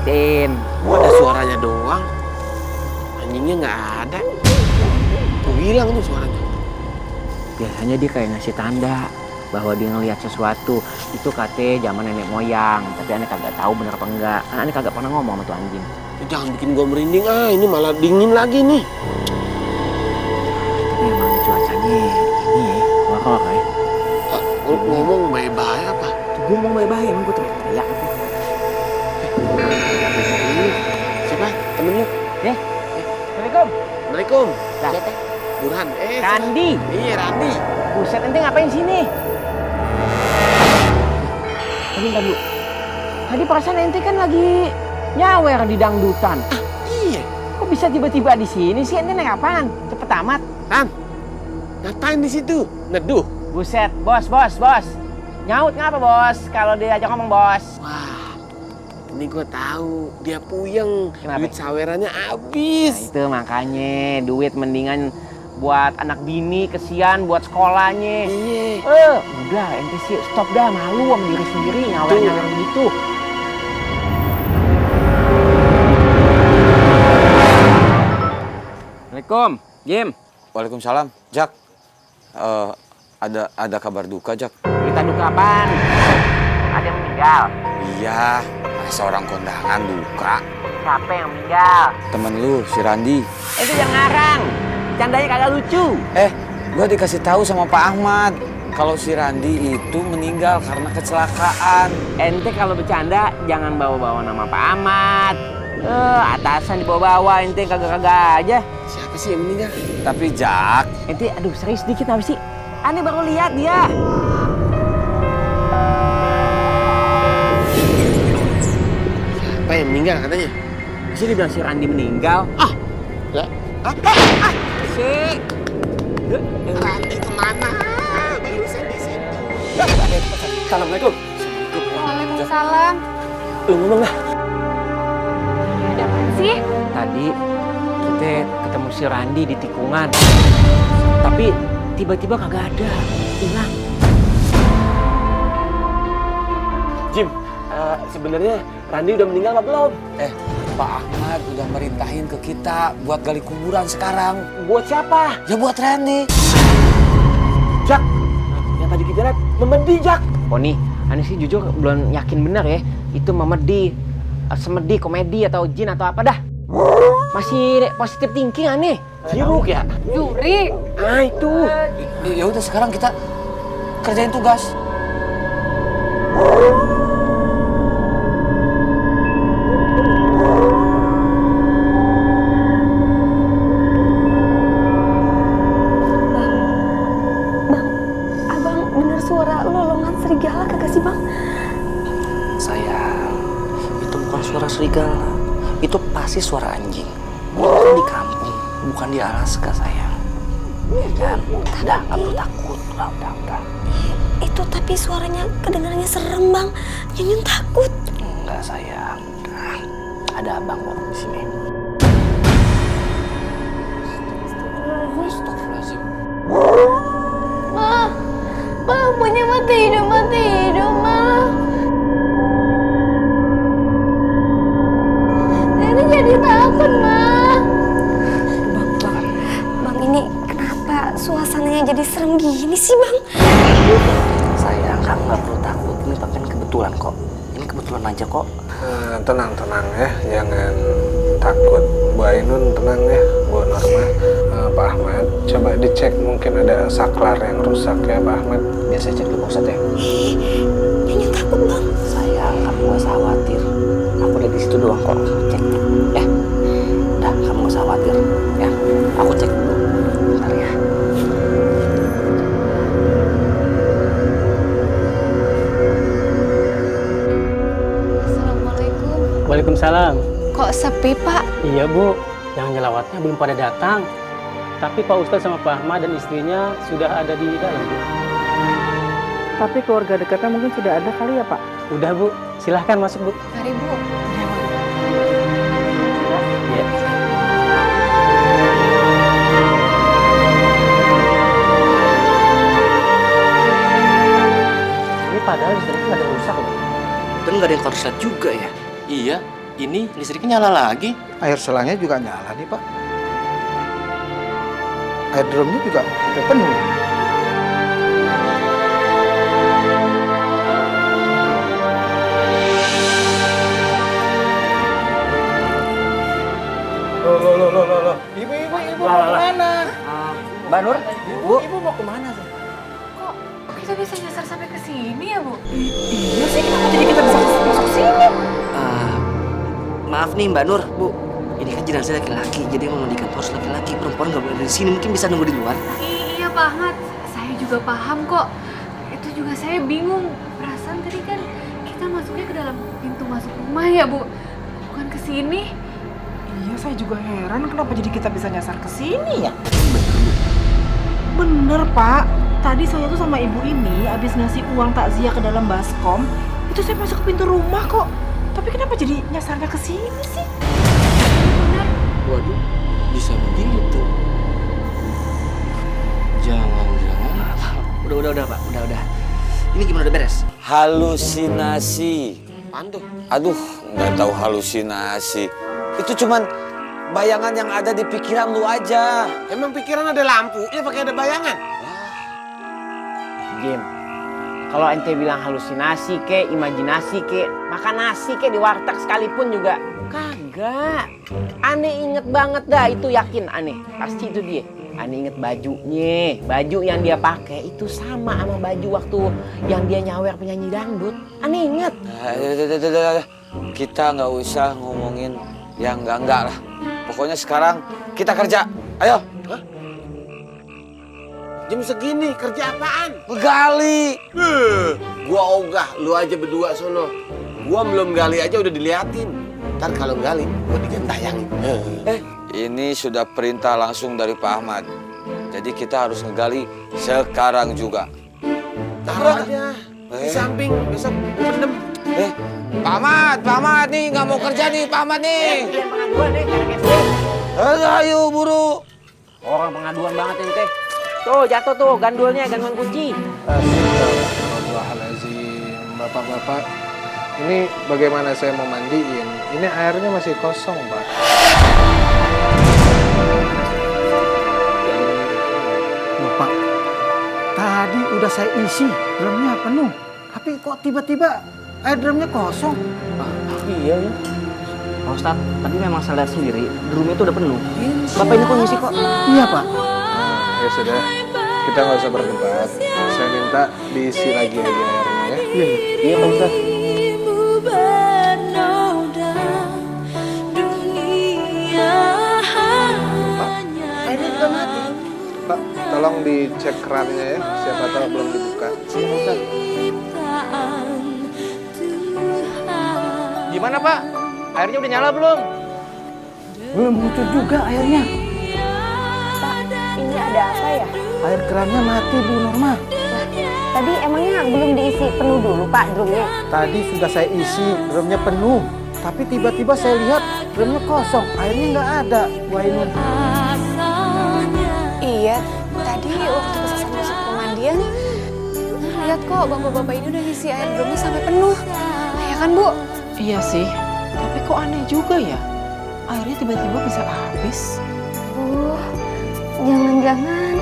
liatin. Ada suaranya doang. Anjingnya nggak ada. Tuh hilang tuh suaranya. Biasanya dia kayak ngasih tanda bahwa dia ngelihat sesuatu. Itu katanya zaman nenek moyang. Tapi aneh kagak tahu bener apa enggak. Kan aneh kagak pernah ngomong sama tuh anjing. Jangan bikin gua merinding. Ini malah dingin lagi nih. Tapi emang cuacanya ini ya, ngorok ya. Ngomong bye-bye apa? Gue ngomong bye-bye, emang gue teriak-teriak. Siapa? Temen lu? Assalamualaikum. Assalamualaikum. Lah. Siapa? Burhan. Randi. Iya, Randi. Buset, ente ngapain sini? Tadi. Tadi perasaan ente kan lagi nyawer di dangdutan. Iya. Kok bisa tiba-tiba di sini sih? Ente naik apaan? Cepet amat. Han, ngapain di situ? Neduh. Buset, bos. Nyaut ngapa bos? Kalau diajak ngomong bos. Wah, ini gue tahu dia puyeng. Kenapa? Duit sawerannya Nah, habis. itu makanya duit mendingan buat anak bini, kesian buat sekolahnya. Iya. Udah ente sih stop dah, malu sama diri sendiri nyawer gitu. Assalamualaikum, Jim. Waalaikumsalam, Jak. Ada kabar duka, Jak. Berita duka apaan? Ada yang meninggal. Iya, seorang kondangan duka. Siapa yang meninggal? Temen lu, si Randi. Itu yang ngarang. Candanya kagak lucu. Gua dikasih tahu sama Pak Ahmad kalau si Randi itu meninggal karena kecelakaan. Ente kalau bercanda jangan bawa-bawa nama Pak Ahmad. Atasan dibawa-bawa, ente kagak-kagak aja. Siapa sih yang meninggal? Tapi Jak, Ente aduh serius dikit apa sih? Aneh baru lihat dia. Siapa yang meninggal katanya? Bisa dibilang si Randi meninggal. Ya. Apa? Si Randi kemana? Barusan di situ. Assalamualaikum. Waalaikumsalam. Lu ngomong lah. Ada apaan sih? tadi kita ketemu si Randi di tikungan. Tapi tiba-tiba kagak ada. Hilang. Jim, sebenarnya Randi udah meninggal apa belum? Pak Ahmad udah merintahin ke kita buat gali kuburan sekarang. Buat siapa? Ya buat Randy. Jak, yang tadi kita lihat memedi, Jak. Poni, aneh sih jujur belum yakin benar ya. Itu memedi, semedi, komedi atau jin atau apa dah. Masih positif thinking aneh. Jiruk ya? Juri. Itu. Ya udah sekarang kita kerjain tugas. Suara lolongan serigala kagak sih bang? Sayang, itu bukan suara serigala, itu pasti suara anjing. Itu kan di kampung, bukan di Alaska sayang. Dan udah nggak perlu takut, udah. Itu tapi suaranya kedengarannya serem bang, Nyun takut. Enggak sayang, udah. Ada abang kok di sini. Astagfirullahaladzim. Ma, punya mati hidup ma. Nenek jadi takut ma. Bang ini kenapa suasananya jadi serem gini sih bang? Sayang, kamu nggak perlu takut. Ini bahkan kebetulan kok. Ini kebetulan aja kok. Tenang ya, jangan takut. Bu Ainun tenang ya, Bu Norma. Pak Ahmad, coba dicek mungkin ada saklar yang rusak ya Pak Ahmad. Biar saya cek dulu Ustaz ya. Nyun takut bang. Sayang, kamu gak usah khawatir. Aku udah di situ doang kok. Cek ya. Udah, kamu gak usah khawatir ya. Aku cek dulu. Bentar ya. Assalamualaikum. Waalaikumsalam. Kok sepi pak? Iya Bu, yang nyelawatnya belum pada datang. Tapi Pak Ustadz sama Pak Ahmad dan istrinya sudah ada di dalam Bu. Tapi keluarga dekatnya mungkin sudah ada kali ya Pak? Udah Bu, silahkan masuk Bu. Mari bu. Iya. Ini padahal listriknya nggak ada rusak loh. Dan nggak ada yang korslet juga ya. Iya, Ini listriknya nyala lagi. Air selangnya juga nyala nih Pak. Air drumnya juga udah penuh. Loh. Ibu mau kemana? Mbak Nur, Bu. Ibu mau kemana sih? Kok kita bisa nyasar sampai ke sini ya, Bu? Iya sih, kenapa jadi kita bisa masuk sini? Maaf nih Mbak Nur, Bu. Ini kan jenazah laki-laki, jadi yang memandikan harus laki-laki. Perempuan nggak boleh ada di sini, mungkin bisa nunggu di luar. Iya Pak Ahmad, saya juga paham kok. Itu juga saya bingung. Perasaan tadi kan kita masuknya ke dalam pintu masuk rumah ya, Bu. Bukan ke sini. Iya, saya juga heran kenapa jadi kita bisa nyasar ke sini ya? Bener, Pak. Tadi saya tuh sama ibu ini habis ngasih uang takziah ke dalam baskom. Itu saya masuk ke pintu rumah kok. Tapi kenapa jadi nyasarnya ke sini sih? Waduh, bisa begitu. Jangan-jangan. Udah Pak, udah. Ini gimana, udah beres? Halusinasi. Apaan tuh? Aduh, nggak tahu halusinasi. Itu cuman bayangan yang ada di pikiran lu aja. Emang pikiran ada lampunya pakai ada bayangan? Jim, kalau ente bilang halusinasi ke, imajinasi ke, makan nasi ke di warteg sekalipun juga kagak. Aneh inget banget dah, itu yakin aneh. Pasti itu dia. Aneh inget bajunya, baju yang dia pakai itu sama baju waktu yang dia nyawer penyanyi dangdut. Aneh inget. Kita nggak usah ngomongin yang enggak lah. Pokoknya sekarang kita kerja. Ayo. Jam segini kerja apaan? Gali. Gua ogah, lu aja berdua sono. Gua belum gali aja udah diliatin. Ntar kalau gali, gua digentayangin. Ini sudah perintah langsung dari Pak Ahmad. Jadi kita harus ngegali sekarang juga. Taruh aja di samping, besok pendem. Pak Ahmad nih nggak mau kerja nih, Pak Ahmad nih. Yang pengaduan deh, karena kayak Ayo buru. orang pengaduan banget ente. Tuh jatuh tuh gandulnya, gantungan kunci. Astagfirullahaladzim. Bapak-bapak, ini bagaimana saya mau mandiin? Ini airnya masih kosong, Pak. Bapak, tadi udah saya isi, drumnya penuh. Tapi kok tiba-tiba air drumnya kosong? Iya ya. Pak Ustadz, tapi memang saya lihat sendiri, drumnya itu udah penuh. Bapak ini kok ngisi kok? Iya Pak. Ya sudah, kita nggak usah berdebat. Saya minta diisi lagi aja airnya ya. Iya Pak Ustadz. Airnya juga mati. Pak, tolong dicek kerannya ya. Siapa tahu belum dibuka. Iya Pak Ustadz. Gimana Pak? Airnya udah nyala belum? Belum muncul juga airnya. Pak, ini ada apa ya? Air kerannya mati Bu Norma. Tadi emangnya belum diisi penuh dulu Pak drumnya? Tadi sudah saya isi, drumnya penuh. Tapi tiba-tiba saya lihat drumnya kosong, airnya nggak ada. Bu Ainun. Iya, tadi waktu kesasar masuk pemandian, lihat kok bapak-bapak ini udah ngisi air drumnya sampai penuh. Ya kan, Bu? Iya sih. Tapi kok aneh juga ya? Airnya tiba-tiba bisa habis. Jangan-jangan